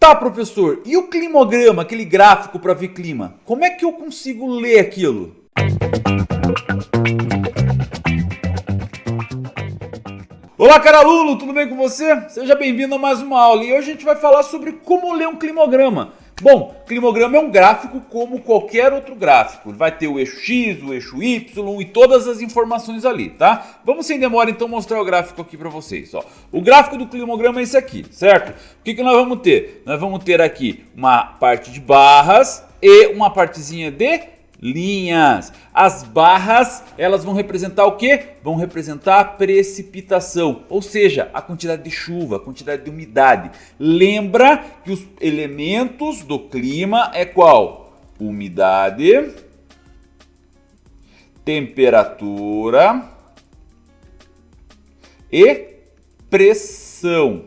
Tá, professor, e o climograma, aquele gráfico para ver clima? Como é que eu consigo ler aquilo? Olá, caro aluno, tudo bem com você? Seja bem-vindo a mais uma aula e hoje a gente vai falar sobre como ler um climograma. Bom, climograma é um gráfico como qualquer outro gráfico. Ele vai ter o eixo X, o eixo Y e todas as informações ali, tá? Vamos sem demora então mostrar o gráfico aqui para vocês. Ó. O gráfico do climograma é esse aqui, certo? O que nós vamos ter? Nós vamos ter aqui uma parte de barras e uma partezinha de linhas. As barras, elas vão representar o quê? Vão representar a precipitação, ou seja, a quantidade de chuva, a quantidade de umidade. Lembra que os elementos do clima é qual? Umidade, temperatura e pressão.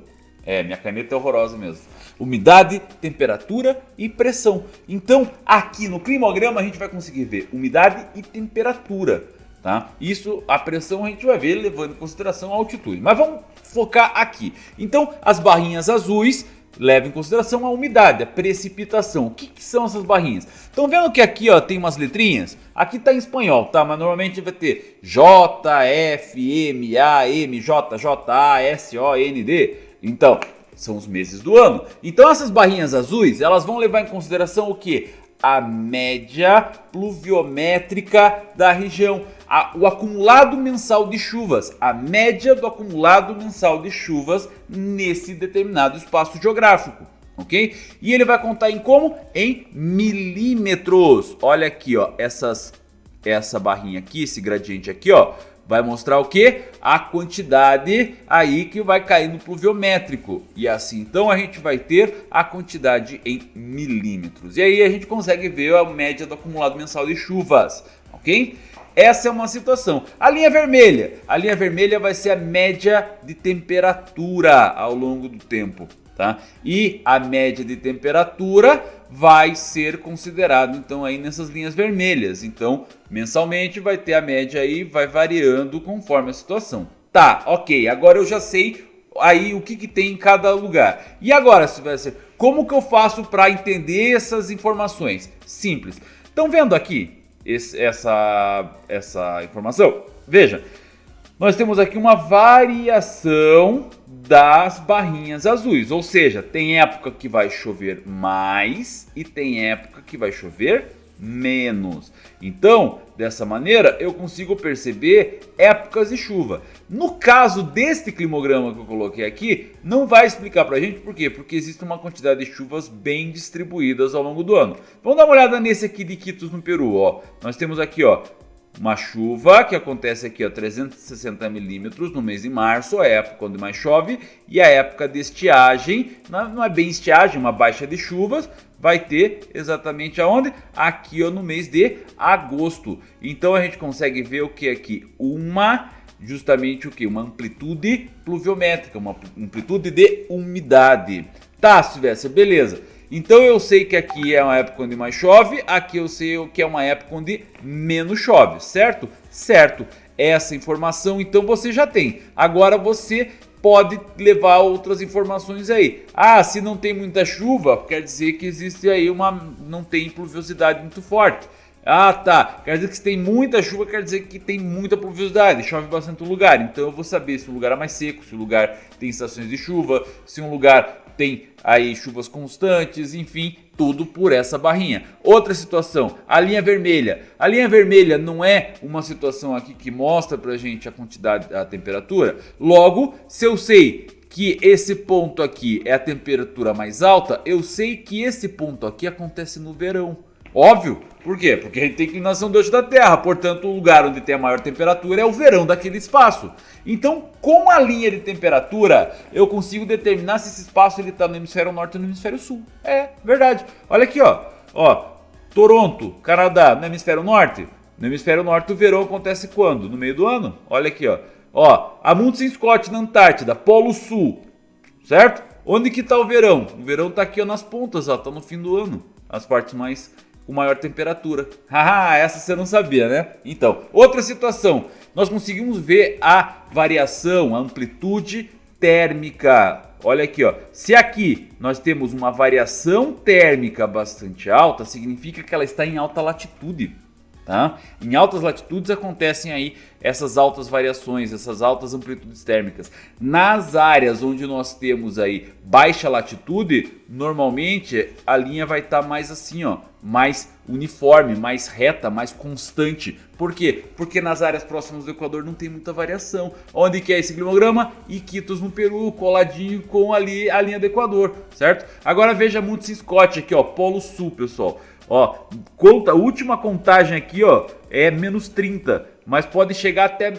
Minha caneta é horrorosa mesmo. Umidade, temperatura e pressão. Então, aqui no climograma a gente vai conseguir ver umidade e temperatura, tá? Isso, a pressão a gente vai ver levando em consideração a altitude. Mas vamos focar aqui. Então, as barrinhas azuis levam em consideração a umidade, a precipitação. O que são essas barrinhas? Estão vendo que aqui ó, tem umas letrinhas? Aqui está em espanhol, tá? Mas normalmente vai ter J, F, M, A, M, J, J, A, S, O, N, D. Então, são os meses do ano. Então essas barrinhas azuis, elas vão levar em consideração o que? A média pluviométrica da região. O acumulado mensal de chuvas. A média do acumulado mensal de chuvas nesse determinado espaço geográfico. Ok? E ele vai contar em como? Em milímetros. Olha aqui, ó. Essa barrinha aqui, esse gradiente aqui, ó. Vai mostrar o que? A quantidade aí que vai cair no pluviométrico. E assim, então, a gente vai ter a quantidade em milímetros. E aí a gente consegue ver a média do acumulado mensal de chuvas, ok? Essa é uma situação. A linha vermelha vai ser a média de temperatura ao longo do tempo, tá? E a média de temperatura vai ser considerado então aí nessas linhas vermelhas. Então, mensalmente vai ter a média aí, vai variando conforme a situação. Tá, ok, agora eu já sei aí o que tem em cada lugar. E agora, Silvestre, como que eu faço para entender essas informações? Simples. Estão vendo aqui essa informação? Veja, nós temos aqui uma variação das barrinhas azuis, ou seja, tem época que vai chover mais e tem época que vai chover menos. Então, dessa maneira, eu consigo perceber épocas de chuva. No caso deste climograma que eu coloquei aqui, não vai explicar pra gente por quê? Porque existe uma quantidade de chuvas bem distribuídas ao longo do ano. Vamos dar uma olhada nesse aqui de Iquitos, no Peru, ó. Nós temos aqui, ó, uma chuva que acontece aqui, ó, 360 milímetros no mês de março, a época onde mais chove, e a época de estiagem, não é bem estiagem, uma baixa de chuvas, vai ter exatamente aonde? Aqui, ó, no mês de agosto. Então a gente consegue ver o que aqui? Justamente o que? Uma amplitude pluviométrica, uma amplitude de umidade. Tá, Silvestre, beleza. Então eu sei que aqui é uma época onde mais chove, aqui eu sei que é uma época onde menos chove, certo? Certo. Essa informação então você já tem. Agora você pode levar outras informações aí. Ah, se não tem muita chuva, quer dizer que existe aí não tem pluviosidade muito forte. Ah, tá. Quer dizer que se tem muita chuva, quer dizer que tem muita pluviosidade, chove bastante no lugar. Então eu vou saber se o lugar é mais seco, se o lugar tem estações de chuva, se um lugar tem aí chuvas constantes, enfim, tudo por essa barrinha. Outra situação, a linha vermelha. A linha vermelha não é uma situação aqui que mostra pra gente a quantidade, a temperatura. Logo, se eu sei que esse ponto aqui é a temperatura mais alta, eu sei que esse ponto aqui acontece no verão. Óbvio, por quê? Porque a gente tem inclinação do eixo da Terra, portanto o lugar onde tem a maior temperatura é o verão daquele espaço. Então, com a linha de temperatura, eu consigo determinar se esse espaço está no hemisfério norte ou no hemisfério sul. É verdade. Olha aqui, ó, Toronto, Canadá, no hemisfério norte. No hemisfério norte o verão acontece quando? No meio do ano. Olha aqui, ó, Amundsen Scott na Antártida, Polo Sul, certo? Onde que está o verão? O verão está aqui, ó, nas pontas, ó, tá no fim do ano. As partes mais com maior temperatura. Haha, essa você não sabia, né? Então, outra situação. Nós conseguimos ver a variação, a amplitude térmica, olha aqui, ó. Se aqui nós temos uma variação térmica bastante alta, significa que ela está em alta latitude. Tá? Em altas latitudes acontecem aí essas altas variações, essas altas amplitudes térmicas. Nas áreas onde nós temos aí baixa latitude, normalmente a linha vai estar mais assim, ó, mais uniforme, mais reta, mais constante. Por quê? Porque nas áreas próximas do Equador não tem muita variação. Onde que é esse climograma? Iquitos, no Peru, coladinho com ali a linha do Equador, certo? Agora veja Monte Scott aqui, ó, Polo Sul, pessoal. Ó, a última contagem aqui, ó, é menos 30, mas pode chegar até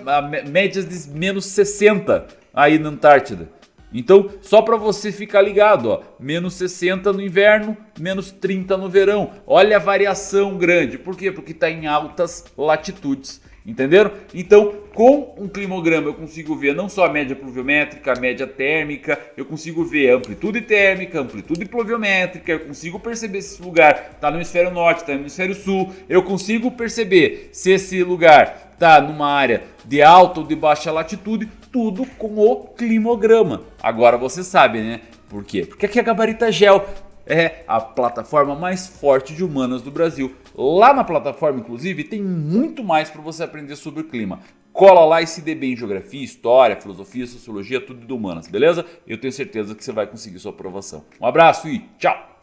médias de menos 60 aí na Antártida. Então, só para você ficar ligado, ó, menos 60 no inverno, menos 30 no verão. Olha a variação grande. Por quê? Porque está em altas latitudes. Entenderam? Então, com um climograma eu consigo ver não só a média pluviométrica, a média térmica, eu consigo ver a amplitude térmica, amplitude pluviométrica, eu consigo perceber se esse lugar está no hemisfério norte, está no hemisfério sul, eu consigo perceber se esse lugar está numa área de alta ou de baixa latitude, tudo com o climograma. Agora você sabe, né? Por quê? Porque aqui a Gabarita Gel é a plataforma mais forte de humanas do Brasil. Lá na plataforma, inclusive, tem muito mais para você aprender sobre o clima. Cola lá e se dê bem em geografia, história, filosofia, sociologia, tudo de humanas, beleza? Eu tenho certeza que você vai conseguir sua aprovação. Um abraço e tchau!